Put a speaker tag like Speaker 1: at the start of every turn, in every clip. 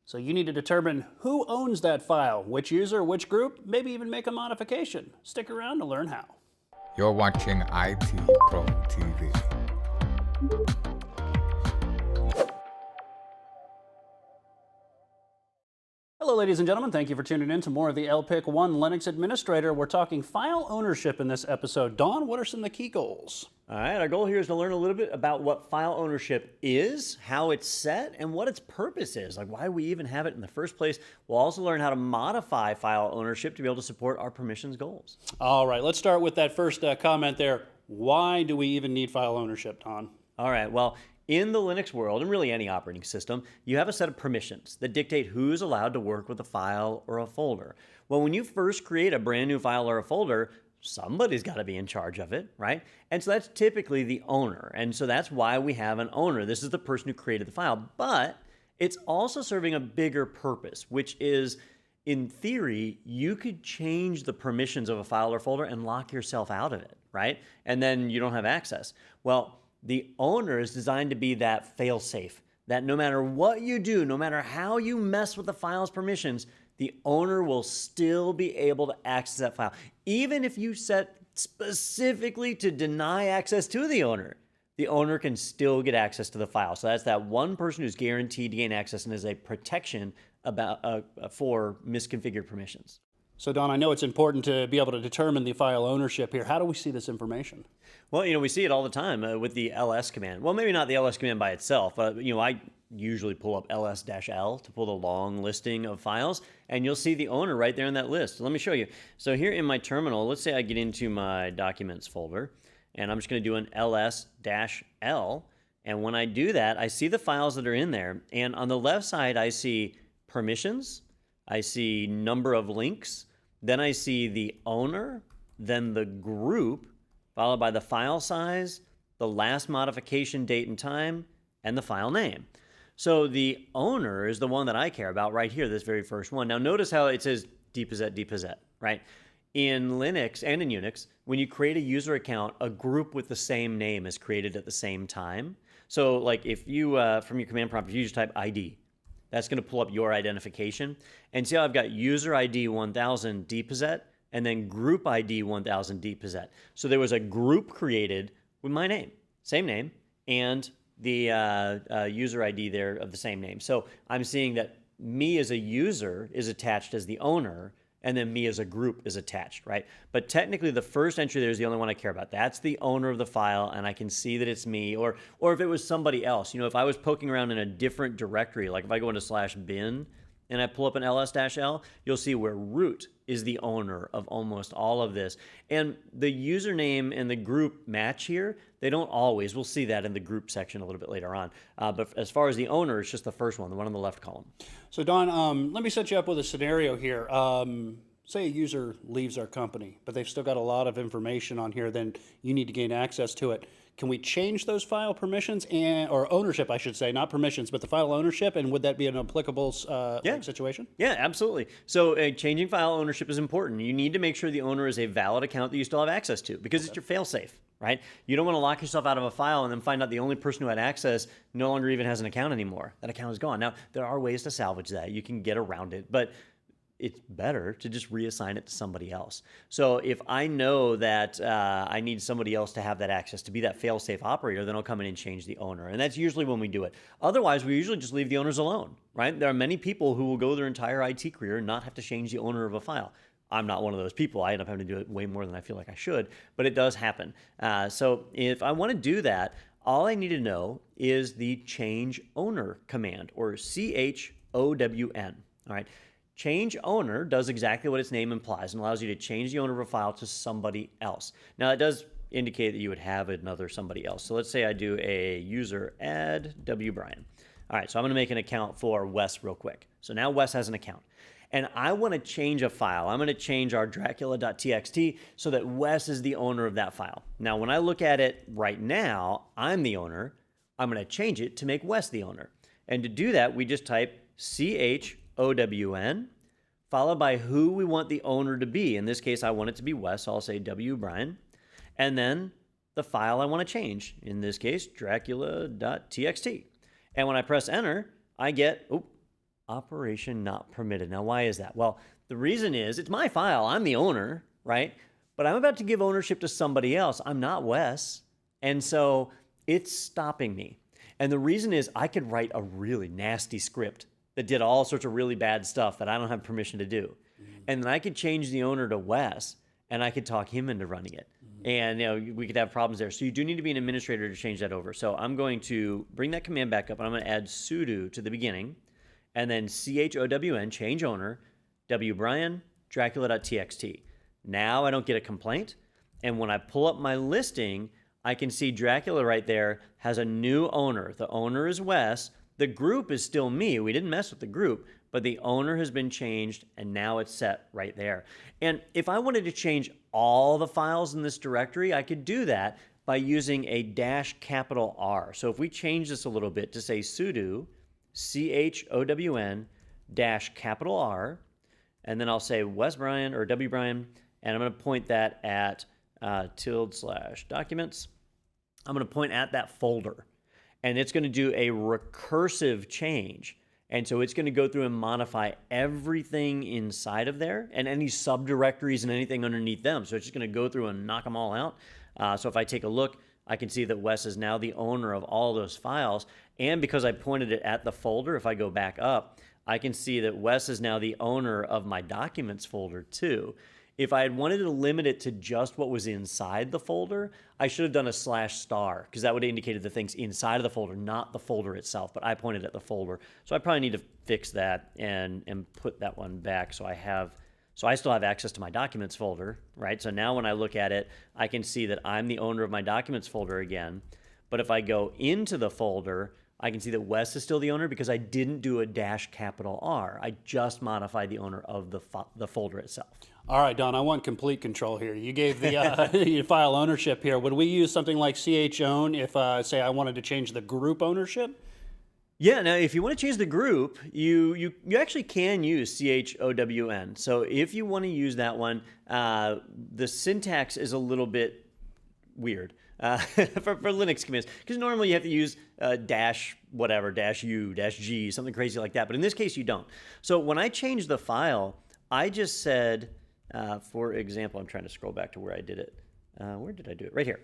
Speaker 1: So you need to determine who owns that file, which user, which group, maybe even make a modification. Stick around to learn how.
Speaker 2: You're watching IT Pro TV.
Speaker 1: Hello, ladies and gentlemen. Thank you for tuning in to more of the LPIC One Linux Administrator. We're talking file ownership in this episode. Don, what are some of the key goals?
Speaker 3: All right, our goal here is to learn a little bit about what file ownership is, how it's set, and what its purpose is, like why we even have it in the first place. We'll also learn how to modify file ownership to be able to support our permissions goals.
Speaker 1: All right, let's start with that first comment there. Why do we even need file ownership, Don?
Speaker 3: All right, well, in the Linux world, and really any operating system, you have a set of permissions that dictate who's allowed to work with a file or a folder. Well, when you first create a brand new file or a folder, somebody's got to be in charge of it, right? And so that's typically the owner. And so that's why we have an owner. This is the person who created the file. But it's also serving a bigger purpose, which is, in theory, you could change the permissions of a file or folder and lock yourself out of it, right? And then you don't have access. Well, the owner is designed to be that fail-safe, that no matter what you do, no matter how you mess with the file's permissions, the owner will still be able to access that file. Even if you set specifically to deny access to the owner can still get access to the file. So that's that one person who's guaranteed to gain access and is a protection for misconfigured permissions.
Speaker 1: So, Don, I know it's important to be able to determine the file ownership here. How do we see this information?
Speaker 3: Well, we see it all the time with the ls command. Well, maybe not the ls command by itself. I usually pull up ls-l to pull the long listing of files, and you'll see the owner right there in that list. Let me show you. So here in my terminal, let's say I get into my documents folder, and I'm just going to do an ls-l. And when I do that, I see the files that are in there. And on the left side, I see permissions. I see number of links, then I see the owner, then the group, followed by the file size, the last modification date and time, and the file name. So the owner is the one that I care about right here, this very first one. Now notice how it says dposset, right? In Linux and in Unix, when you create a user account, a group with the same name is created at the same time. So like if you, from your command prompt, if you just type ID, that's going to pull up your identification. And see how I've got user ID 1000 dposset and then group ID 1000 dposset. So there was a group created with my name, same name, and the user ID there of the same name. So I'm seeing that me as a user is attached as the owner, and then me as a group is attached, right? But technically the first entry there is the only one I care about. That's the owner of the file, and I can see that it's me, or if it was somebody else. If I was poking around in a different directory, like if I go into /bin and I pull up an ls-l, you'll see where root is the owner of almost all of this. And the username and the group match here. They don't always. We'll see that in the group section a little bit later on. But as far as the owner, it's just the first one, the one on the left column.
Speaker 1: So, Don, let me set you up with a scenario here. Say a user leaves our company, but they've still got a lot of information on here, then you need to gain access to it. Can we change those file permissions or ownership, I should say, not permissions, but the file ownership, and would that be an applicable situation?
Speaker 3: Yeah, absolutely. So changing file ownership is important. You need to make sure the owner is a valid account that you still have access to, because it's your fail-safe, right? You don't want to lock yourself out of a file and then find out the only person who had access no longer even has an account anymore. That account is gone. Now, there are ways to salvage that. You can get around it, but it's better to just reassign it to somebody else. So if I know that I need somebody else to have that access to be that fail-safe operator, then I'll come in and change the owner. And that's usually when we do it. Otherwise, we usually just leave the owners alone, right? There are many people who will go their entire IT career and not have to change the owner of a file. I'm not one of those people. I end up having to do it way more than I feel like I should, but it does happen. So if I want to do that, all I need to know is the change owner command, or CHOWN, all right? Change owner does exactly what its name implies and allows you to change the owner of a file to somebody else. Now, it does indicate that you would have another somebody else. So let's say I do a user add wbrian. All right, so I'm going to make an account for Wes real quick. So now Wes has an account. And I want to change a file. I'm going to change our dracula.txt so that Wes is the owner of that file. Now, when I look at it right now, I'm the owner. I'm going to change it to make Wes the owner. And to do that, we just type CHOWN, followed by who we want the owner to be. In this case, I want it to be Wes, so I'll say wbrian. And then the file I want to change, in this case, dracula.txt. And when I press enter, I get, Operation not permitted. Now, why is that? Well, the reason is it's my file. I'm the owner, right? But I'm about to give ownership to somebody else. I'm not Wes. And so it's stopping me. And the reason is I could write a really nasty script that did all sorts of really bad stuff that I don't have permission to do. And then I could change the owner to Wes, and I could talk him into running it. And we could have problems there. So you do need to be an administrator to change that over. So I'm going to bring that command back up, and I'm going to add sudo to the beginning, and then chown, change owner, wbrian, dracula.txt. Now I don't get a complaint. And when I pull up my listing, I can see Dracula right there has a new owner. The owner is Wes. The group is still me. We didn't mess with the group, but the owner has been changed, and now it's set right there. And if I wanted to change all the files in this directory, I could do that by using a -R. So if we change this a little bit to say sudo chown -R, and then I'll say Wes Brian or W Brian, and I'm going to point that at /documents. I'm going to point at that folder, and it's going to do a recursive change. And so it's going to go through and modify everything inside of there and any subdirectories and anything underneath them. So it's just going to go through and knock them all out. So if I take a look, I can see that Wes is now the owner of all those files. And because I pointed it at the folder, if I go back up, I can see that Wes is now the owner of my documents folder too. If I had wanted to limit it to just what was inside the folder, I should have done a /* because that would have indicated the things inside of the folder, not the folder itself. But I pointed at the folder. So I probably need to fix that and put that one back so I still have access to my documents folder, right? So now when I look at it, I can see that I'm the owner of my documents folder again. But if I go into the folder, I can see that Wes is still the owner because I didn't do a -R. I just modified the owner of the folder itself.
Speaker 1: All right, Don, I want complete control here. You gave the file ownership here. Would we use something like chown if, say, I wanted to change the group ownership?
Speaker 3: Yeah, now if you want to change the group, you actually can use chown. So if you want to use that one, the syntax is a little bit weird for Linux commands, because normally you have to use -U, -G, something crazy like that. But in this case, you don't. So when I changed the file, I just said, for example, I'm trying to scroll back to where I did it. Where did I do it? Right here.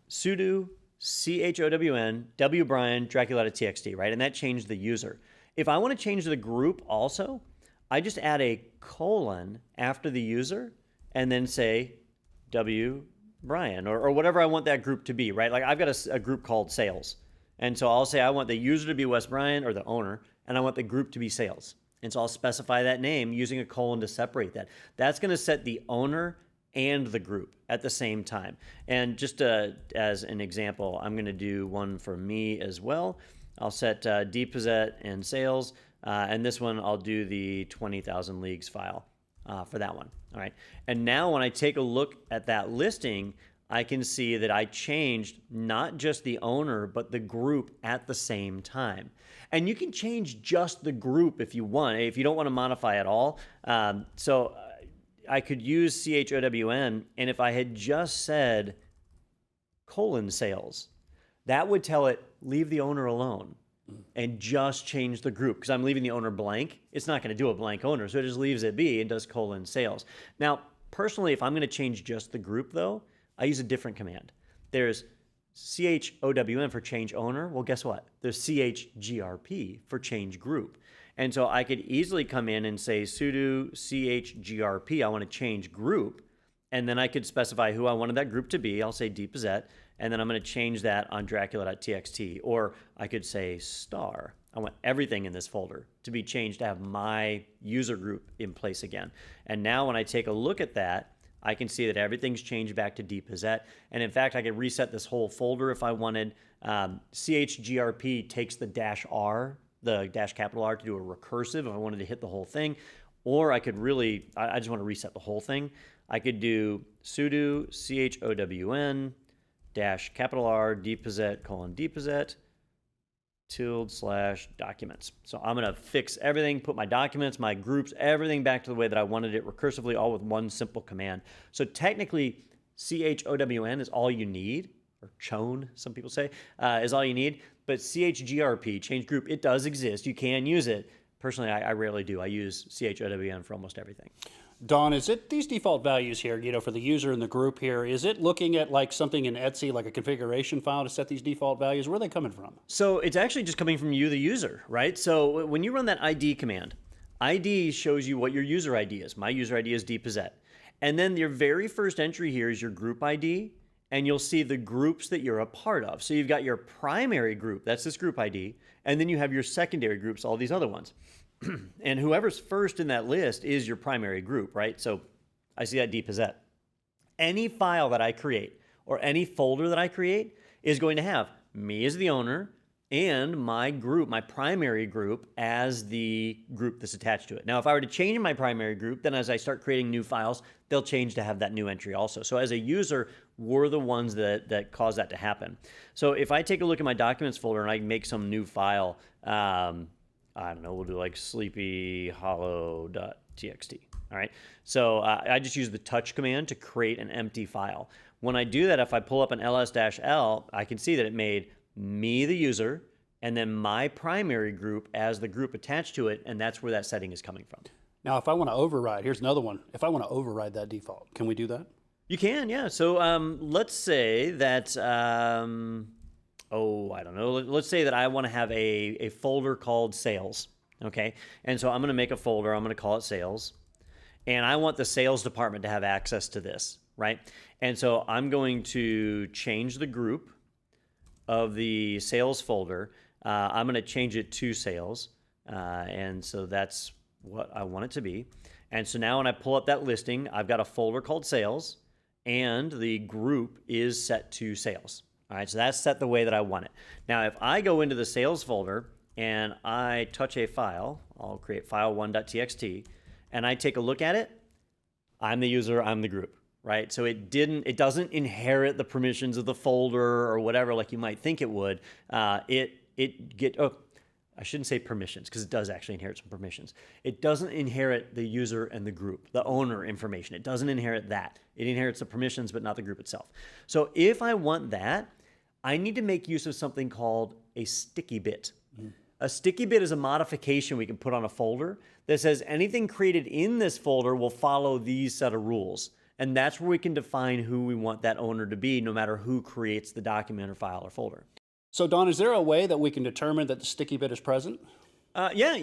Speaker 3: Sudo chown wbrian dracula.txt, right? And that changed the user. If I want to change the group also, I just add a colon after the user and then say W Brian or whatever I want that group to be, right? Like I've got a group called sales. And so I'll say I want the user to be Wes Brian or the owner, and I want the group to be sales. And so I'll specify that name using a colon to separate that. That's going to set the owner and the group at the same time. And just as an example, I'm going to do one for me as well. I'll set dpossett and sales, and this one I'll do the 20,000 leagues file for that one. All right. And now when I take a look at that listing, I can see that I changed not just the owner, but the group at the same time. And you can change just the group if you want, if you don't want to modify at all. So I could use chown, and if I had just said :sales, that would tell it, leave the owner alone and just change the group, because I'm leaving the owner blank. It's not going to do a blank owner, so it just leaves it be and does :sales. Now, personally, if I'm going to change just the group, though, I use a different command. There's chown for change owner. Well, guess what? There's chgrp for change group. And so I could easily come in and say sudo chgrp, I want to change group, and then I could specify who I wanted that group to be. I'll say dpossett, and then I'm going to change that on dracula.txt. Or I could say star. I want everything in this folder to be changed to have my user group in place again. And now when I take a look at that, I can see that everything's changed back to dpossett. And in fact, I could reset this whole folder if I wanted. chgrp takes the -R, the -R, to do a recursive if I wanted to hit the whole thing. Or I could really, I just want to reset the whole thing. I could do sudo chown -R dpossett :dpossett /documents. So I'm going to fix everything, put my documents, my groups, everything back to the way that I wanted it recursively, all with one simple command. So technically, chown is all you need, or chown, some people say, is all you need. But chgrp, change group, it does exist. You can use it. personally, I rarely do. I use CHOWN for almost everything.
Speaker 1: Don, is it these default values here, for the user and the group here, is it looking at like something in Etsy, like a configuration file to set these default values? Where are they coming from?
Speaker 3: So it's actually just coming from you, the user, right? So when you run that ID command, ID shows you what your user ID is. My user ID is dpossett. And then your very first entry here is your group ID, and you'll see the groups that you're a part of. So you've got your primary group, that's this group ID, and then you have your secondary groups, all these other ones. And whoever's first in that list is your primary group, right? So I see that dpossett. Any file that I create or any folder that I create is going to have me as the owner and my group, my primary group, as the group that's attached to it. Now, if I were to change my primary group, then as I start creating new files, they'll change to have that new entry also. So as a user, we're the ones that cause that to happen. So if I take a look at my documents folder and I make some new file, I don't know, we'll do like sleepyhollow.txt. All right. So I just use the touch command to create an empty file. When I do that, if I pull up an ls-l, I can see that it made me, the user, and then my primary group as the group attached to it. And that's where that setting is coming from.
Speaker 1: Now, if I want to override, here's another one. If I want to override that default, can we do that?
Speaker 3: You can, yeah. So let's say that, I don't know. Let's say that I want to have a folder called sales, okay? And so I'm going to make a folder. I'm going to call it sales. And I want the sales department to have access to this, right? And so I'm going to change the group of the sales folder. I'm going to change it to sales. And so that's what I want it to be. And so now when I pull up that listing, I've got a folder called sales, and the group is set to sales. All right, so that's set the way that I want it. Now, if I go into the sales folder and I touch a file, I'll create file1.txt, and I take a look at it, I'm the user, I'm the group, right? So it doesn't inherit the permissions of the folder or whatever like you might think it would. I shouldn't say permissions, because it does actually inherit some permissions. It doesn't inherit the user and the group, the owner information. It doesn't inherit that. It inherits the permissions, but not the group itself. So if I want that, I need to make use of something called a sticky bit. A sticky bit is a modification we can put on a folder that says anything created in this folder will follow these set of rules. And that's where we can define who we want that owner to be, no matter who creates the document or file or folder.
Speaker 1: So, Don, is there a way that we can determine that the sticky bit is present?
Speaker 3: Yeah,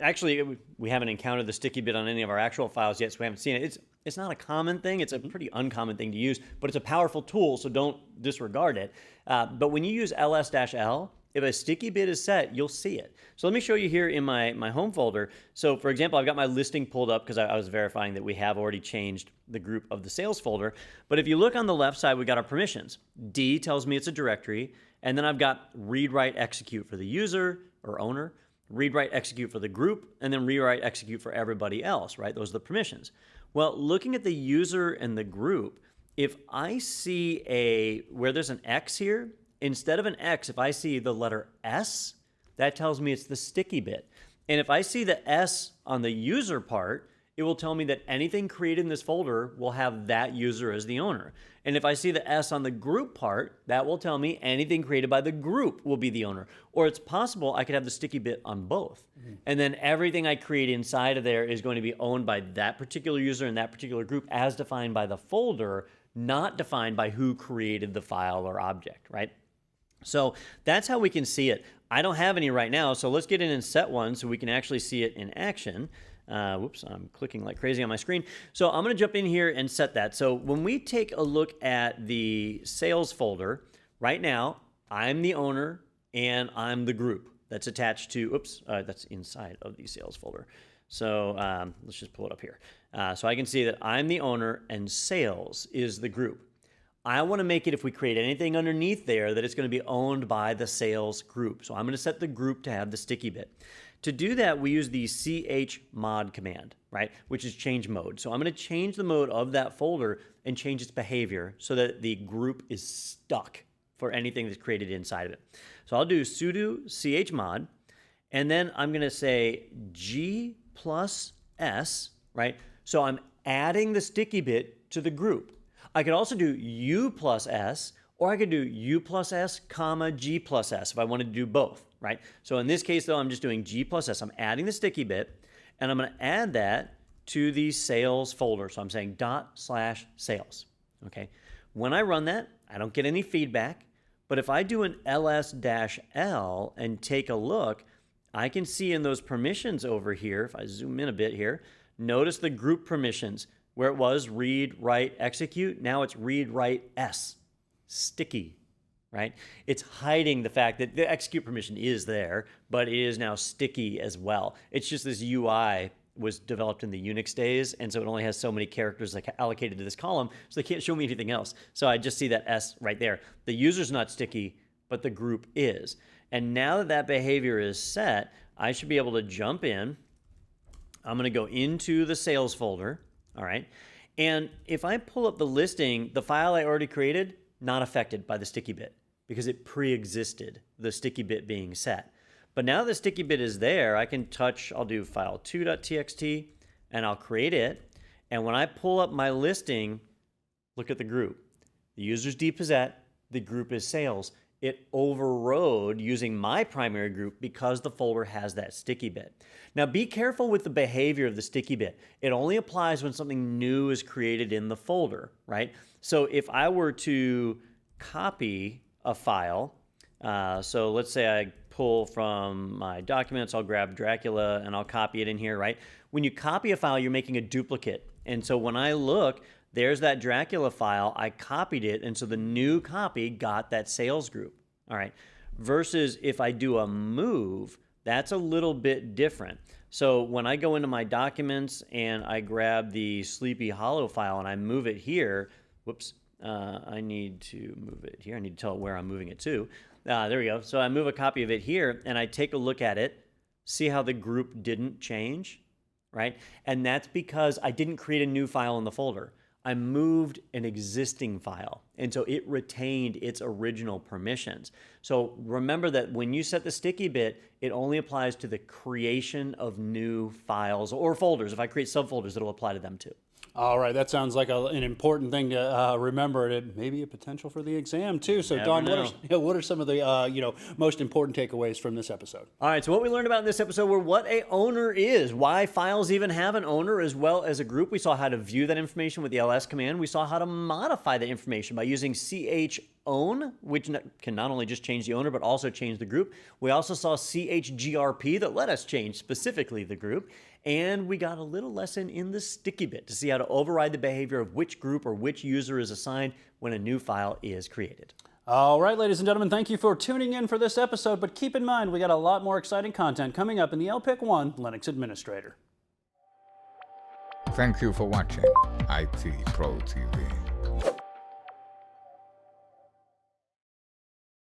Speaker 3: actually, we haven't encountered the sticky bit on any of our actual files yet, so we haven't seen it. It's not a common thing. It's a pretty uncommon thing to use, but it's a powerful tool, so don't disregard it. But when you use ls-l, if a sticky bit is set, you'll see it. So let me show you here in my home folder. So for example, I've got my listing pulled up because I was verifying that we have already changed the group of the sales folder. But if you look on the left side, we got our permissions. D tells me it's a directory. And then I've got read, write, execute for the user or owner, read, write, execute for the group, and then read, write, execute for everybody else, right? Those are the permissions. Well, looking at the user and the group, if I see where there's an X here, instead of an X, if I see the letter S, that tells me it's the sticky bit. And if I see the S on the user part, it will tell me that anything created in this folder will have that user as the owner. And if I see the S on the group part, that will tell me anything created by the group will be the owner. Or it's possible I could have the sticky bit on both. And then everything I create inside of there is going to be owned by that particular user and that particular group as defined by the folder, not defined by who created the file or object, right? So that's how we can see it. I don't have any right now, so let's get in and set one so we can actually see it in action. Whoops, I'm clicking like crazy on my screen. So I'm going to jump in here and set that. So when we take a look at the sales folder, right now, I'm the owner and I'm the group that's attached to, that's inside of the sales folder. So let's just pull it up here. So I can see that I'm the owner and sales is the group. I want to make it, if we create anything underneath there, that it's going to be owned by the sales group. So I'm going to set the group to have the sticky bit. To do that, we use the chmod command, right, which is change mode. So I'm going to change the mode of that folder and change its behavior so that the group is stuck for anything that's created inside of it. So I'll do sudo chmod, and then I'm going to say g plus s, right? So I'm adding the sticky bit to the group. I could also do u plus s, or I could do u plus s, comma, g plus s if I wanted to do both. right? So in this case, though, I'm just doing G+S. I'm adding the sticky bit, and I'm going to add that to the sales folder. So I'm saying ./sales, okay? When I run that, I don't get any feedback, but if I do an ls-l and take a look, I can see in those permissions over here, if I zoom in a bit here, notice the group permissions where it was read, write, execute. Now it's read, write, S, sticky, right? It's hiding the fact that the execute permission is there, but it is now sticky as well. It's just this UI was developed in the Unix days, and so it only has so many characters like allocated to this column, so they can't show me anything else. So I just see that S right there. The user's not sticky, but the group is. And now that that behavior is set, I should be able to jump in. I'm going to go into the sales folder, all right? And if I pull up the listing, the file I already created, not affected by the sticky bit because it pre-existed the sticky bit being set. But now the sticky bit is there, I can touch, I'll do file2.txt, and I'll create it. And when I pull up my listing, look at the group. The user's Deepazette, the group is sales. It overrode using my primary group because the folder has that sticky bit. Now be careful with the behavior of the sticky bit. It only applies when something new is created in the folder, right? So if I were to copy a file, so let's say I pull from my documents, I'll grab Dracula and I'll copy it in here, right? When you copy a file, you're making a duplicate. And so when I look, there's that Dracula file, I copied it, and so the new copy got that sales group, all right? Versus if I do a move, that's a little bit different. So when I go into my documents and I grab the Sleepy Hollow file and I move it here, whoops, I need to move it here. I need to tell it where I'm moving it to. There we go. So I move a copy of it here and I take a look at it, see how the group didn't change, right? And that's because I didn't create a new file in the folder. I moved an existing file, and so it retained its original permissions. So remember that when you set the sticky bit, it only applies to the creation of new files or folders. If I create subfolders, it'll apply to them too.
Speaker 1: All right, that sounds like an important thing to remember. It may be a potential for the exam too. So, Don, what are some of the most important takeaways from this episode?
Speaker 3: All right, so what we learned about in this episode were what a owner is, why files even have an owner, as well as a group. We saw how to view that information with the ls command. We saw how to modify the information by using chown, which can not only just change the owner but also change the group. We also saw chgrp that let us change specifically the group. And we got a little lesson in the sticky bit to see how to override the behavior of which group or which user is assigned when a new file is created.
Speaker 1: All right, ladies and gentlemen, thank you for tuning in for this episode, but keep in mind we got a lot more exciting content coming up in the LPIC 1 Linux Administrator.
Speaker 2: Thank you for watching IT Pro TV.